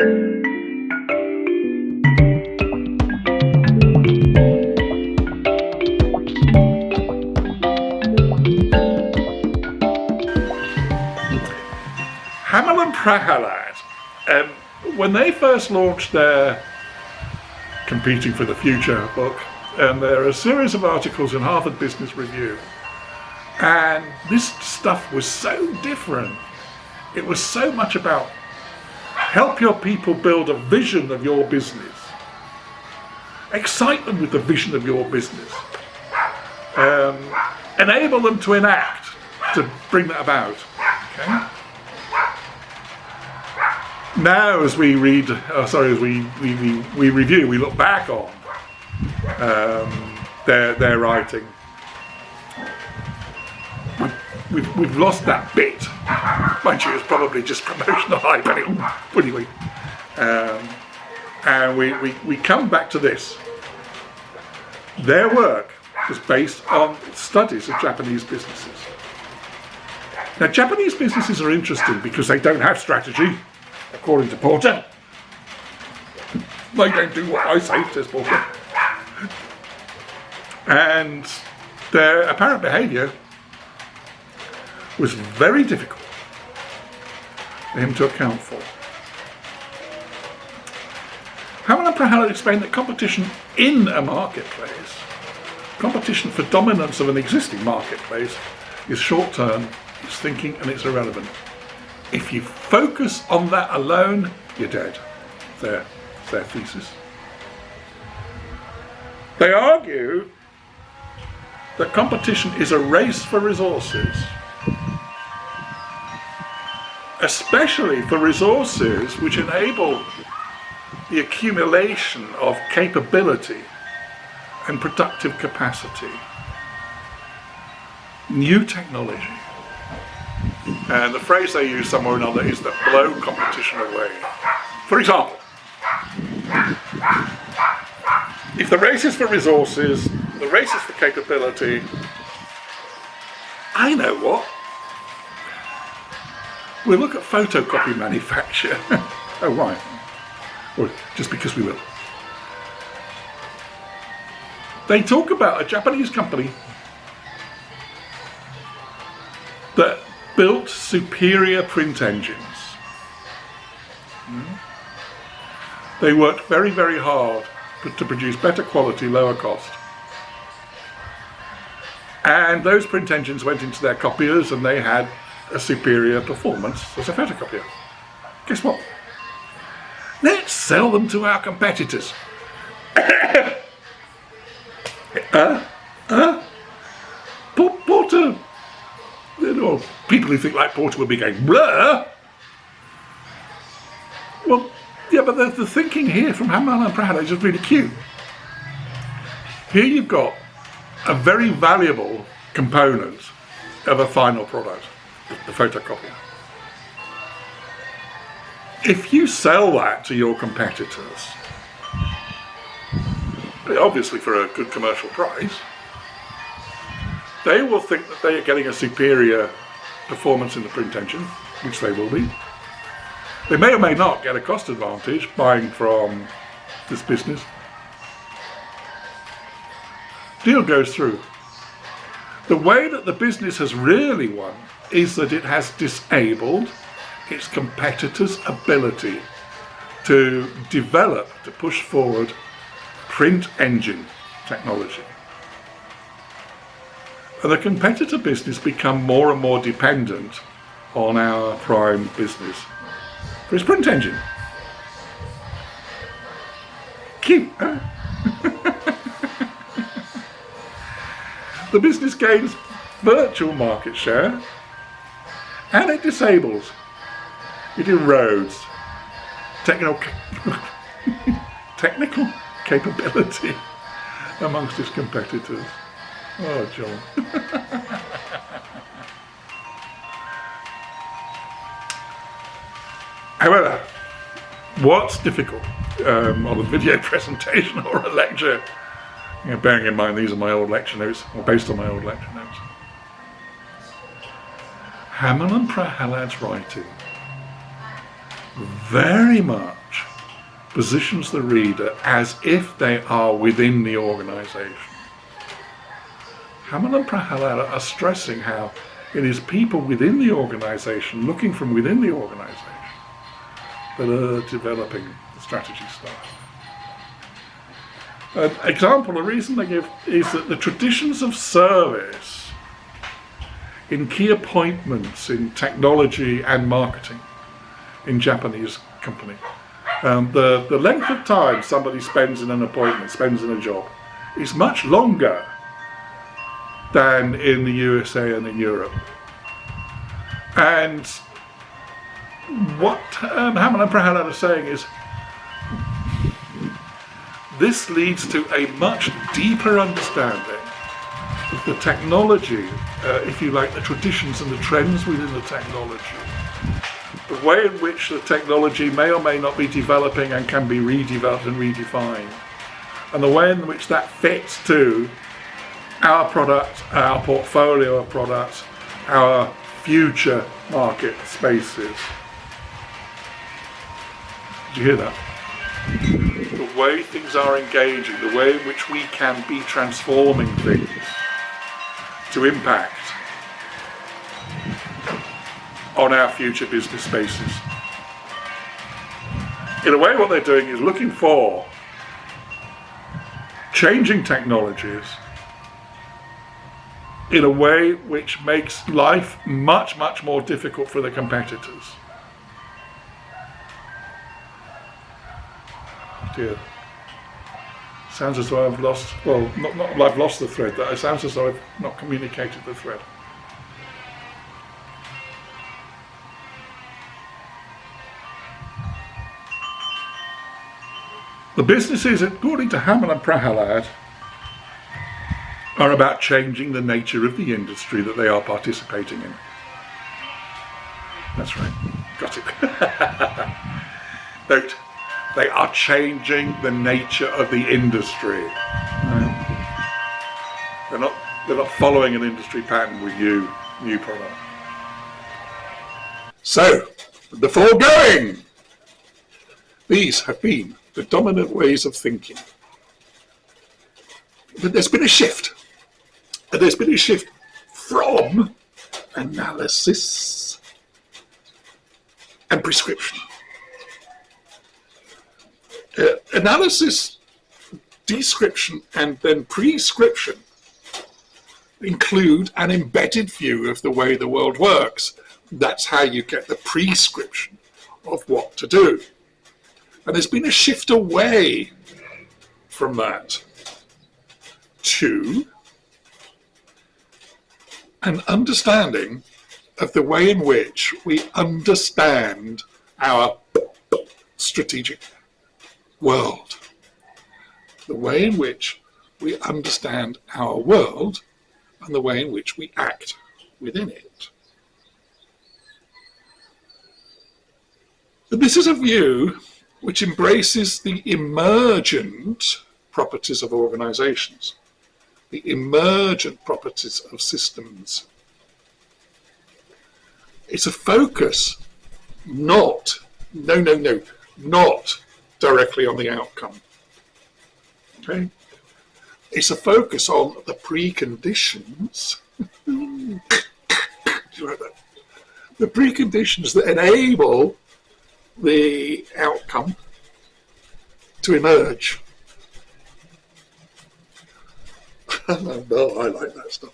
Hamel and Prahalad, when they first launched their Competing for the Future book, and there are a series of articles in Harvard Business Review, and this stuff was so different. It was so much about help your people build a vision of your business, excite them with the vision of your business, enable them to enact to bring that about. Okay? Now, as we read, as we review, we look back on their writing. We've lost that bit. Mind you, it's probably just promotional hype anyway. And we come back to this. Their work was based on studies of Japanese businesses. Now, Japanese businesses are interesting because they don't have strategy. According to Porter, they don't do what I say, says Porter. And their apparent behaviour was very difficult for him to account for. Hamel and Prahalad explained that competition in a marketplace, competition for dominance of an existing marketplace, is short-term, it's thinking, and it's irrelevant. If you focus on that alone, you're dead. Their thesis. They argue that competition is a race for resources, especially for resources which enable the accumulation of capability and productive capacity, new technology. And the phrase they use somewhere or another is that blow competition away. For example, if the race is for resources, the race is for capability, I know what. We'll look at photocopy manufacture. Oh, right. Or just because we will. They talk about a Japanese company that built superior print engines. They worked very, very hard to produce better quality, lower cost. And those print engines went into their copiers and they had a superior performance as a photocopier. Guess what? Let's sell them to our competitors. Porter. Or people who think like Porter would be going, blah. Well, yeah, but the thinking here from Hamel and Prahalad is just really cute. Here you've got a very valuable component of a final product, the photocopier. If you sell that to your competitors, obviously for a good commercial price, they will think that they are getting a superior performance in the print engine, which they will be. They may or may not get a cost advantage buying from this business. Deal goes through. The way that the business has really won is that it has disabled its competitors' ability to develop, to push forward print engine technology. And the competitor business become more and more dependent on our prime business for its print engine. Cute, huh? The business gains virtual market share and it disables, it erodes technical capability amongst its competitors. Oh, John. However, what's difficult on a video presentation or a lecture, bearing in mind these are my old lecture notes, or based on my old lecture notes, Hamel and Prahalad's writing very much positions the reader as if they are within the organisation. Hamel and Prahalad are stressing how it is people within the organisation, looking from within the organisation, that are developing the strategy style. An example, the reason they give is that the traditions of service in key appointments in technology and marketing in Japanese company, the length of time somebody spends in an appointment, spends in a job, is much longer than in the USA and in Europe. And what Hamel and Prahalad are saying is this leads to a much deeper understanding of the technology, if you like, the traditions and the trends within the technology, the way in which the technology may or may not be developing and can be redeveloped and redefined, and the way in which that fits to our product, our portfolio of products, our future market spaces. Did you hear that? The way things are engaging, the way in which we can be transforming things to impact on our future business spaces. In a way, what they're doing is looking for changing technologies in a way which makes life much, much more difficult for the competitors. Dear. Sounds as though I've lost, well, not I've lost the thread, it sounds as though I've not communicated the thread. The businesses, according to Hamel and Prahalad, are about changing the nature of the industry that they are participating in. That's right, got it. Note, they are changing the nature of the industry. They're not following an industry pattern with new product. So, the foregoing, these have been the dominant ways of thinking. But there's been a shift. There's been a shift from analysis and prescription. Analysis, description, and then prescription include an embedded view of the way the world works. That's how you get the prescription of what to do. And there's been a shift away from that to an understanding of the way in which we understand our strategic world, the way in which we understand our world and the way in which we act within it. But this is a view which embraces the emergent properties of organizations, the emergent properties of systems. It's a focus not directly on the outcome. Okay? It's a focus on the preconditions. Do you like that? The preconditions that enable the outcome to emerge. No, I like that stuff.